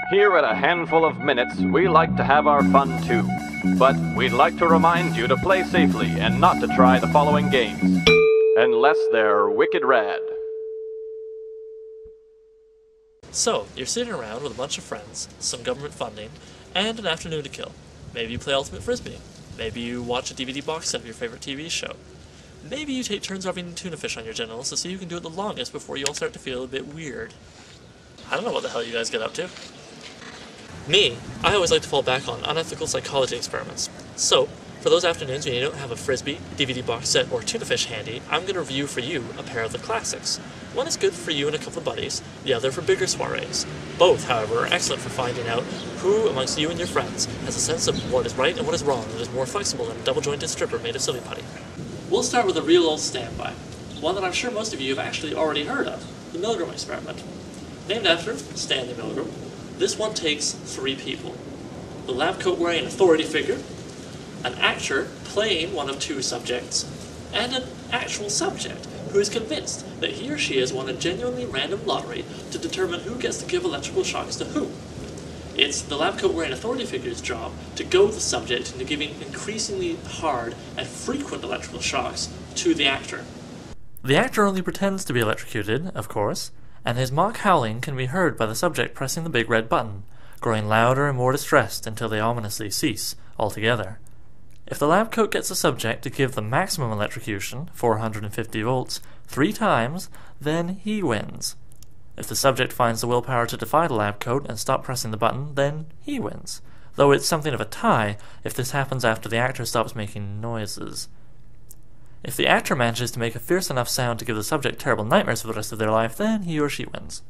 Here at A Handful of Minutes, we like to have our fun too. But we'd like to remind you to play safely and not to try the following games. Unless they're wicked rad. So, you're sitting around with a bunch of friends, some government funding, and an afternoon to kill. Maybe you play Ultimate Frisbee. Maybe you watch a DVD box set of your favorite TV show. Maybe you take turns rubbing tuna fish on your genitals to see who can do it the longest before you all start to feel a bit weird. I don't know what the hell you guys get up to. Me, I always like to fall back on Unethical Psychology Experiments. So, for those afternoons when you don't have a Frisbee, DVD box set, or tuna fish handy, I'm going to review for you a pair of the classics. One is good for you and a couple of buddies, the other for bigger soirees. Both, however, are excellent for finding out who amongst you and your friends has a sense of what is right and what is wrong and is more flexible than a double-jointed stripper made of silly putty. We'll start with a real old standby, one that I'm sure most of you have actually already heard of, the Milgram experiment. Named after Stanley Milgram, this one takes 3 people. The lab coat wearing authority figure, an actor playing one of 2 subjects, and an actual subject who is convinced that he or she has won a genuinely random lottery to determine who gets to give electrical shocks to whom. It's the lab coat wearing authority figure's job to goad the subject into giving increasingly hard and frequent electrical shocks to the actor. The actor only pretends to be electrocuted, of course, and his mock howling can be heard by the subject pressing the big red button, growing louder and more distressed until they ominously cease altogether. If the lab coat gets the subject to give the maximum electrocution, 450 volts, 3 times, then he wins. If the subject finds the willpower to defy the lab coat and stop pressing the button, then he wins, though it's something of a tie if this happens after the actor stops making noises. If the actor manages to make a fierce enough sound to give the subject terrible nightmares for the rest of their life, then he or she wins.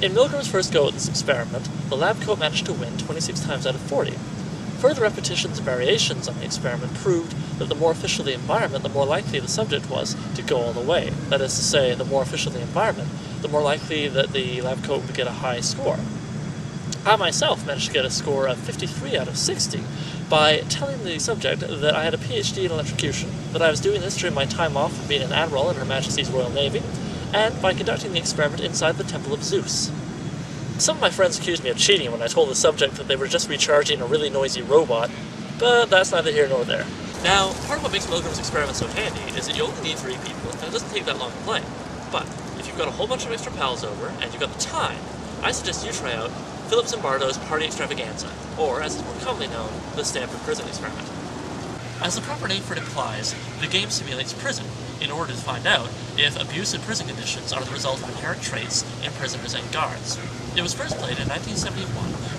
In Milgram's first go at this experiment, the lab coat managed to win 26 times out of 40. Further repetitions and variations on the experiment proved that the more official the environment, the more likely the subject was to go all the way. That is to say, the more official the environment, the more likely that the lab coat would get a high score. I myself managed to get a score of 53 out of 60 by telling the subject that I had a PhD in electrocution, that I was doing this during my time off from being an admiral in Her Majesty's Royal Navy, and by conducting the experiment inside the Temple of Zeus. Some of my friends accused me of cheating when I told the subject that they were just recharging a really noisy robot, but that's neither here nor there. Now, part of what makes Milgram's experiment so handy is that you only need 3 people, and it doesn't take that long to play. But, if you've got a whole bunch of extra pals over, and you've got the time, I suggest you try out Philip Zimbardo's Party Extravaganza, or, as it's more commonly known, the Stanford Prison Experiment. As the proper name for it implies, the game simulates prison, in order to find out if abusive prison conditions are the result of inherent traits in prisoners and guards. It was first played in 1971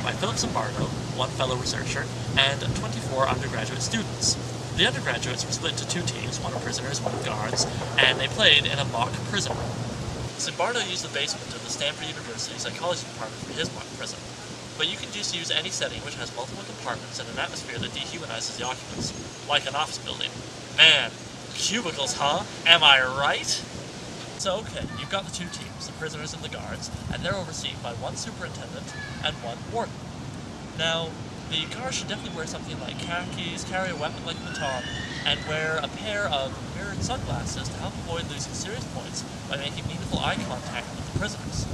by Philip Zimbardo, one fellow researcher, and 24 undergraduate students. The undergraduates were split into 2 teams, one of prisoners, one of guards, and they played in a mock prison room. Zimbardo used the basement of the Stanford University Psychology Department for his mock prison, but you can just use any setting which has multiple compartments and an atmosphere that dehumanizes the occupants, like an office building. Man, cubicles, huh? Am I right? So, okay, you've got the 2 teams, the prisoners and the guards, and they're overseen by 1 superintendent and 1 warden. Now, the guards should definitely wear something like khakis, carry a weapon like a baton, and wear a pair of mirrored sunglasses to help avoid losing serious points by making meaningful eye contact with the prisoners.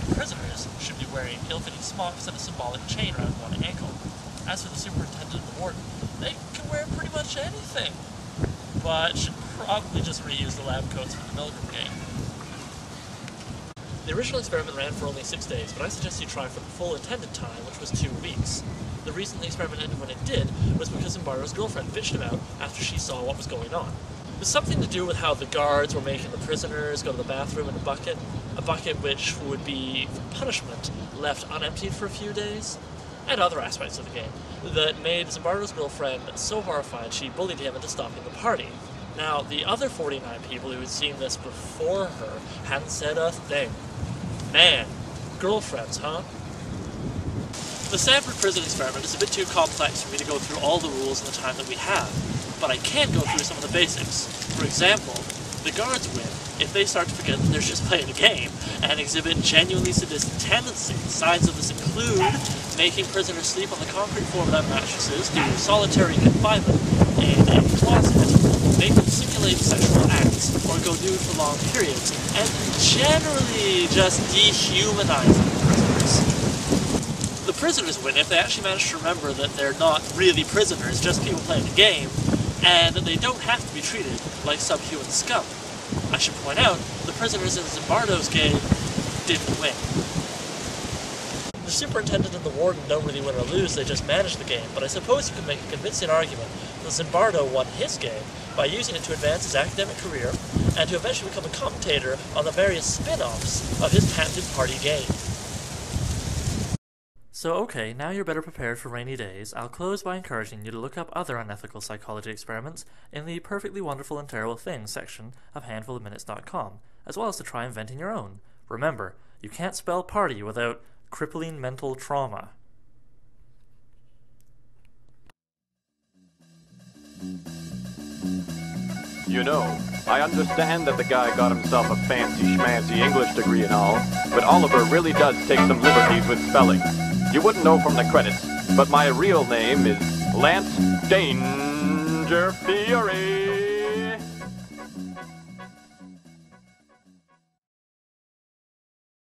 The prisoners should be wearing ill-fitting smocks and a symbolic chain around 1 ankle. As for the superintendent and the warden, they can wear pretty much anything, but should probably just reuse the lab coats for the Milgram game. The original experiment ran for only 6 days, but I suggest you try for the full intended time, which was 2 weeks. The reason the experiment ended when it did was because Zimbardo's girlfriend bitched him out after she saw what was going on. It was something to do with how the guards were making the prisoners go to the bathroom in a bucket which would be, for punishment, left unemptied for a few days, and other aspects of the game that made Zimbardo's girlfriend so horrified she bullied him into stopping the party. Now, the other 49 people who had seen this before her hadn't said a thing. Man, girlfriends, huh? The Stanford Prison Experiment is a bit too complex for me to go through all the rules in the time that we have, but I can go through some of the basics. For example, the guards win if they start to forget that they're just playing a game and exhibit genuinely sadistic tendencies. Signs of this include making prisoners sleep on the concrete floor without mattresses, do solitary confinement in a closet, make them simulate sexual acts, or go nude for long periods, and generally just dehumanizing prisoners. The prisoners win if they actually manage to remember that they're not really prisoners, just people playing a game, and that they don't have to be treated like subhuman scum. I should point out, the prisoners in Zimbardo's game didn't win. The superintendent and the warden don't really win or lose, they just manage the game, but I suppose you could make a convincing argument that Zimbardo won his game by using it to advance his academic career and to eventually become a commentator on the various spin-offs of his patented party game. So okay, now you're better prepared for rainy days, I'll close by encouraging you to look up other unethical psychology experiments in the Perfectly Wonderful and Terrible Things section of handfulofminutes.com, as well as to try inventing your own. Remember, you can't spell party without crippling mental trauma. You know, I understand that the guy got himself a fancy schmancy English degree and all, but Oliver really does take some liberties with spelling. You wouldn't know from the credits, but my real name is Lance Danger Fury.